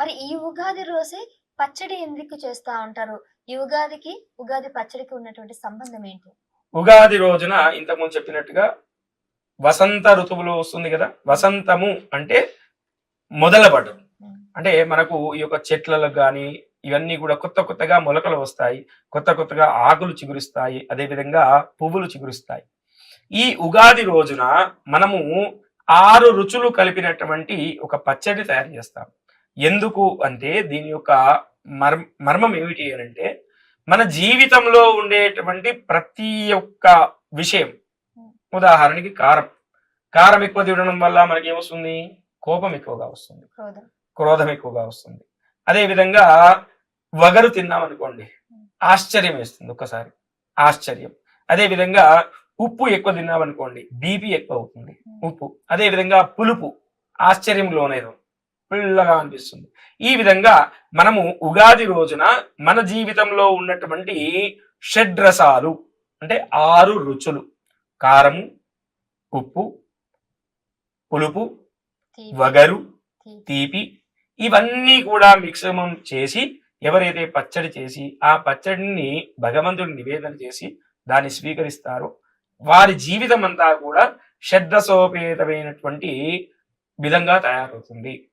మరి ఈ ఉగాది రోజే పచ్చడి ఎందుకు చేస్తా ఉంటారు? ఈ ఉగాదికి, ఉగాది పచ్చడికి ఉన్నటువంటి సంబంధం ఏంటి? ఉగాది రోజున ఇంతకుముందు చెప్పినట్టుగా వసంత ఋతువులో వస్తుంది కదా! వసంతము అంటే మొదలబడు. హ్మ్. అంటే మనకు ఈ యొక్క చెట్లకు గాని, ఇవన్నీ కూడా కొత్త కొత్తగా మొలకలు వస్తాయి. కొత్త కొత్తగా ఆకులు చిగురిస్తాయి. అదేవిధంగా పువ్వులు చిగురిస్తాయి. ఈ ఉగాది రోజున మనము 6 రుచులు కలిపినటువంటి ఒక పచ్చడి తయారు చేస్తాం. ఎందుకు అంటే దీని యొక్క మర్మం ఏమిటి అనంటే, మన జీవితంలో ఉండేటువంటి ప్రతి ఒక్క విషయం, హ్మ్. ఉదాహరణకి కారం. కారం ఎక్కువ తినడం వల్ల మనకేమొస్తుంది? కోపం ఎక్కువగా వస్తుంది. క్రోధం. క్రోధం ఎక్కువగా వస్తుంది. అదే విధంగా వగరు తిన్నామనుకోండి, హ్మ్. ఆశ్చర్యం వేస్తుంది ఒక్కసారి. ఆశ్చర్యం. అదే విధంగా ఉప్పు ఎక్కువ తిన్నామనుకోండి, బీపీ ఎక్కువ అవుతుంది. హ్మ్. ఉప్పు. అదే విధంగా పులుపు ఆశ్చర్యం లోనేదో పుల్లగా అనిపిస్తుంది. ఈ విధంగా మనము ఉగాది రోజున మన జీవితంలో ఉన్నటువంటి షడ్రసాలు అంటే 6 రుచులు, కారము, ఉప్పు, పులుపు, తీపి, వగరు, తీపి. తీపి ఇవన్నీ కూడా మిశ్రమం చేసి ఎవరైతే పచ్చడి చేసి ఆ పచ్చడిని భగవంతుడి నివేదన చేసి దాన్ని స్వీకరిస్తారో వారి జీవితం అంతా కూడా షడ్రసోపేతమైనటువంటి విధంగా తయారవుతుంది.